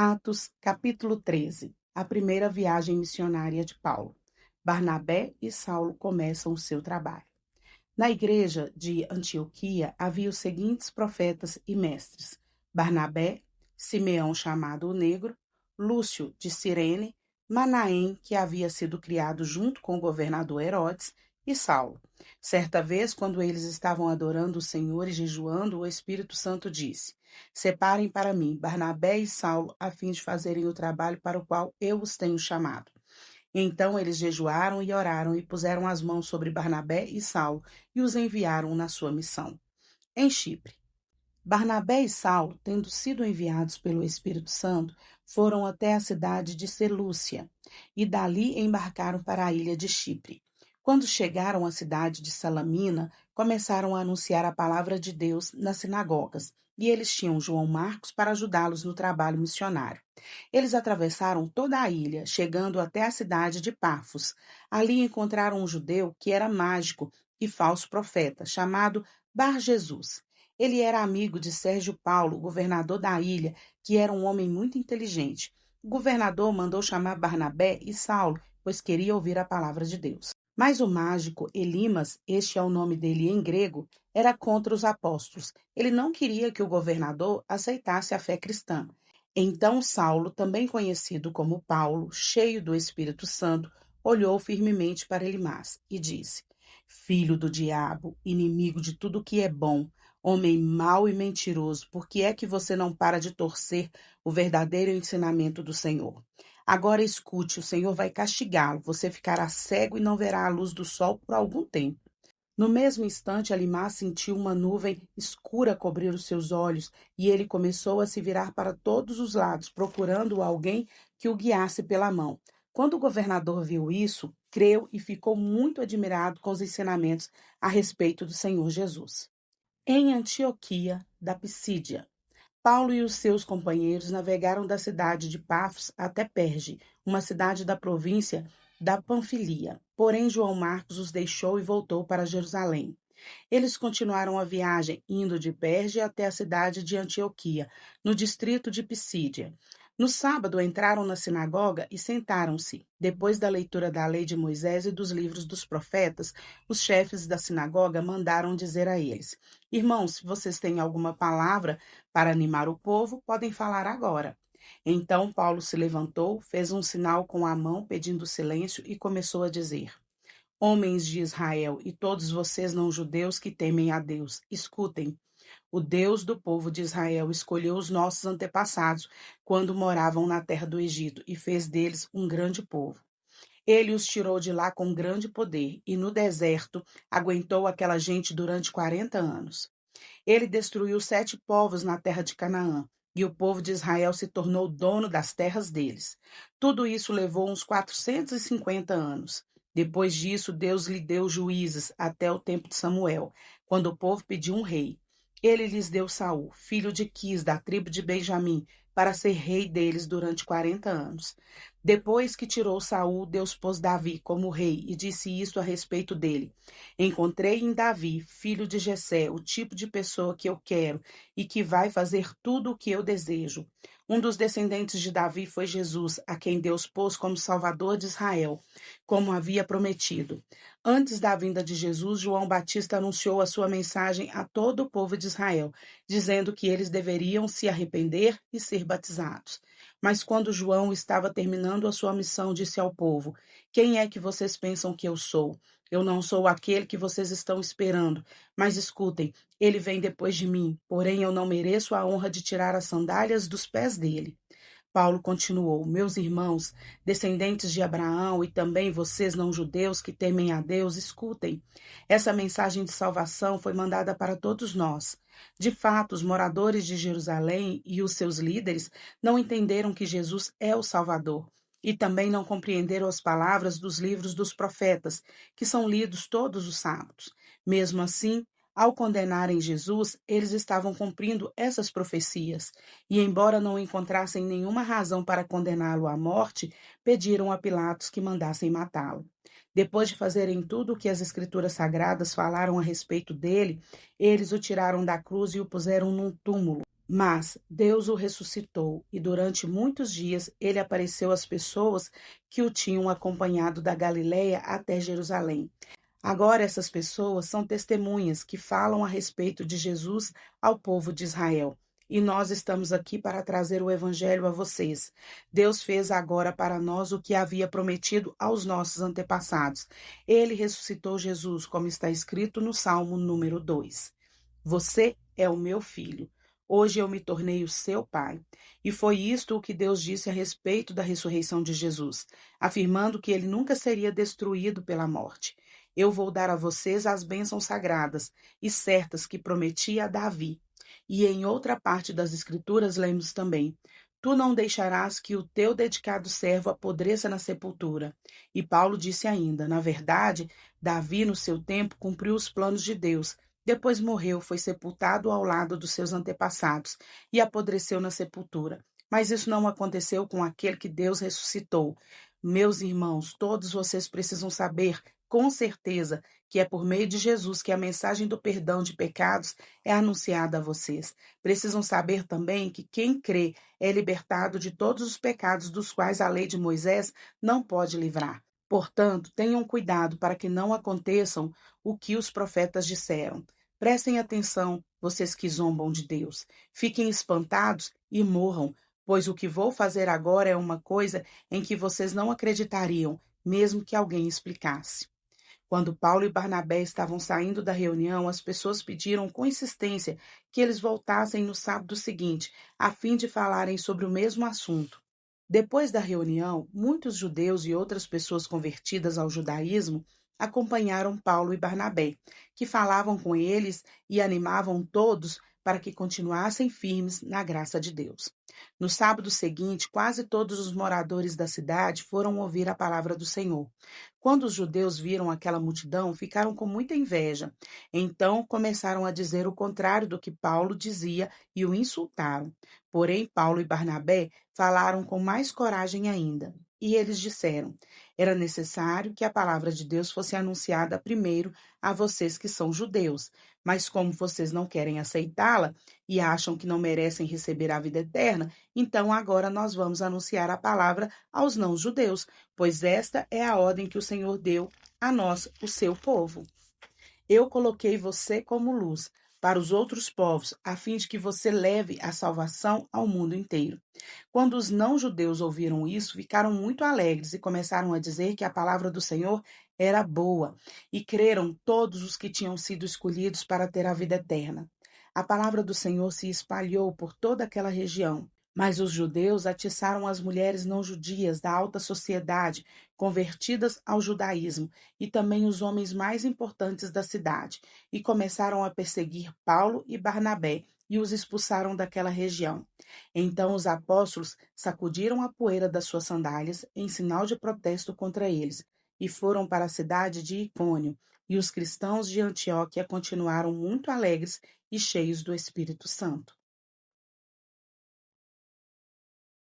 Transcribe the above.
Atos, capítulo 13. A primeira viagem missionária de Paulo. Barnabé e Saulo começam o seu trabalho. Na igreja de Antioquia havia os seguintes profetas e mestres: Barnabé, Simeão chamado o Negro, Lúcio de Cirene, Manaém, que havia sido criado junto com o governador Herodes, e Saulo. Certa vez, quando eles estavam adorando o Senhor e jejuando, o Espírito Santo disse: Separem para mim Barnabé e Saulo, a fim de fazerem o trabalho para o qual eu os tenho chamado. Então eles jejuaram e oraram e puseram as mãos sobre Barnabé e Saulo e os enviaram na sua missão. Em Chipre. Barnabé e Saulo, tendo sido enviados pelo Espírito Santo, foram até a cidade de Selúcia e dali embarcaram para a ilha de Chipre. Quando chegaram à cidade de Salamina, começaram a anunciar a palavra de Deus nas sinagogas, e eles tinham João Marcos para ajudá-los no trabalho missionário. Eles atravessaram toda a ilha, chegando até a cidade de Pafos. Ali encontraram um judeu que era mágico e falso profeta, chamado Bar-Jesus. Ele era amigo de Sérgio Paulo, governador da ilha, que era um homem muito inteligente. O governador mandou chamar Barnabé e Saulo, pois queria ouvir a palavra de Deus. Mas o mágico Elimas, este é o nome dele em grego, era contra os apóstolos. Ele não queria que o governador aceitasse a fé cristã. Então Saulo, também conhecido como Paulo, cheio do Espírito Santo, olhou firmemente para Elimas e disse: Filho do diabo, inimigo de tudo que é bom, homem mau e mentiroso, por que é que você não para de torcer o verdadeiro ensinamento do Senhor? Agora escute, o Senhor vai castigá-lo, você ficará cego e não verá a luz do sol por algum tempo. No mesmo instante, Alimar sentiu uma nuvem escura cobrir os seus olhos e ele começou a se virar para todos os lados, procurando alguém que o guiasse pela mão. Quando o governador viu isso, creu e ficou muito admirado com os ensinamentos a respeito do Senhor Jesus. Em Antioquia da Pisídia, Paulo e os seus companheiros navegaram da cidade de Pafos até Perge, uma cidade da província da Panfilia. Porém, João Marcos os deixou e voltou para Jerusalém. Eles continuaram a viagem, indo de Perge até a cidade de Antioquia, no distrito de Pisídia. No sábado, entraram na sinagoga e sentaram-se. Depois da leitura da lei de Moisés e dos livros dos profetas, os chefes da sinagoga mandaram dizer a eles: Irmãos, se vocês têm alguma palavra para animar o povo, podem falar agora. Então Paulo se levantou, fez um sinal com a mão, pedindo silêncio, e começou a dizer: Homens de Israel e todos vocês não-judeus que temem a Deus, escutem. O Deus do povo de Israel escolheu os nossos antepassados quando moravam na terra do Egito e fez deles um grande povo. Ele os tirou de lá com grande poder e no deserto aguentou aquela gente durante 40 anos. Ele destruiu 7 povos na terra de Canaã, e o povo de Israel se tornou dono das terras deles. Tudo isso levou uns 450 anos. Depois disso, Deus lhe deu juízes até o tempo de Samuel, quando o povo pediu um rei. Ele lhes deu Saul, filho de Quis, da tribo de Benjamim, para ser rei deles durante 40 anos. Depois que tirou Saul, Deus pôs Davi como rei e disse isto a respeito dele: Encontrei em Davi, filho de Jessé, o tipo de pessoa que eu quero e que vai fazer tudo o que eu desejo. Um dos descendentes de Davi foi Jesus, a quem Deus pôs como Salvador de Israel, como havia prometido. Antes da vinda de Jesus, João Batista anunciou a sua mensagem a todo o povo de Israel, dizendo que eles deveriam se arrepender e ser batizados. Mas quando João estava terminando a sua missão, disse ao povo: Quem é que vocês pensam que eu sou? Eu não sou aquele que vocês estão esperando, mas escutem, ele vem depois de mim, porém eu não mereço a honra de tirar as sandálias dos pés dele. Paulo continuou: Meus irmãos, descendentes de Abraão e também vocês não-judeus que temem a Deus, escutem. Essa mensagem de salvação foi mandada para todos nós. De fato, os moradores de Jerusalém e os seus líderes não entenderam que Jesus é o Salvador. E também não compreenderam as palavras dos livros dos profetas, que são lidos todos os sábados. Mesmo assim, ao condenarem Jesus, eles estavam cumprindo essas profecias, e, embora não encontrassem nenhuma razão para condená-lo à morte, pediram a Pilatos que mandassem matá-lo. Depois de fazerem tudo o que as Escrituras Sagradas falaram a respeito dele, eles o tiraram da cruz e o puseram num túmulo, Mas Deus o ressuscitou e durante muitos dias ele apareceu às pessoas que o tinham acompanhado da Galiléia até Jerusalém. Agora essas pessoas são testemunhas que falam a respeito de Jesus ao povo de Israel. E nós estamos aqui para trazer o evangelho a vocês. Deus fez agora para nós o que havia prometido aos nossos antepassados. Ele ressuscitou Jesus, como está escrito no Salmo número 2. Você é o meu filho. Hoje eu me tornei o seu pai. E foi isto o que Deus disse a respeito da ressurreição de Jesus, afirmando que ele nunca seria destruído pela morte. Eu vou dar a vocês as bênçãos sagradas e certas que prometi a Davi. E em outra parte das Escrituras lemos também: Tu não deixarás que o teu dedicado servo apodreça na sepultura. E Paulo disse ainda: Na verdade, Davi, no seu tempo, cumpriu os planos de Deus. Depois morreu, foi sepultado ao lado dos seus antepassados e apodreceu na sepultura. Mas isso não aconteceu com aquele que Deus ressuscitou. Meus irmãos, todos vocês precisam saber com certeza que é por meio de Jesus que a mensagem do perdão de pecados é anunciada a vocês. Precisam saber também que quem crê é libertado de todos os pecados dos quais a lei de Moisés não pode livrar. Portanto, tenham cuidado para que não aconteçam o que os profetas disseram. Prestem atenção, vocês que zombam de Deus. Fiquem espantados e morram, pois o que vou fazer agora é uma coisa em que vocês não acreditariam, mesmo que alguém explicasse. Quando Paulo e Barnabé estavam saindo da reunião, as pessoas pediram com insistência que eles voltassem no sábado seguinte, a fim de falarem sobre o mesmo assunto. Depois da reunião, muitos judeus e outras pessoas convertidas ao judaísmo acompanharam Paulo e Barnabé, que falavam com eles e animavam todos para que continuassem firmes na graça de Deus. No sábado seguinte, quase todos os moradores da cidade foram ouvir a palavra do Senhor. Quando os judeus viram aquela multidão, ficaram com muita inveja. Então começaram a dizer o contrário do que Paulo dizia e o insultaram. Porém, Paulo e Barnabé falaram com mais coragem ainda. E eles disseram: era necessário que a palavra de Deus fosse anunciada primeiro a vocês que são judeus. Mas como vocês não querem aceitá-la e acham que não merecem receber a vida eterna, então agora nós vamos anunciar a palavra aos não-judeus, pois esta é a ordem que o Senhor deu a nós, o seu povo. Eu coloquei você como luz para os outros povos, a fim de que você leve a salvação ao mundo inteiro. Quando os não-judeus ouviram isso, ficaram muito alegres e começaram a dizer que a palavra do Senhor era boa, e creram todos os que tinham sido escolhidos para ter a vida eterna. A palavra do Senhor se espalhou por toda aquela região. Mas os judeus atiçaram as mulheres não judias da alta sociedade, convertidas ao judaísmo, e também os homens mais importantes da cidade, e começaram a perseguir Paulo e Barnabé, e os expulsaram daquela região. Então os apóstolos sacudiram a poeira das suas sandálias em sinal de protesto contra eles, e foram para a cidade de Icônio, e os cristãos de Antioquia continuaram muito alegres e cheios do Espírito Santo.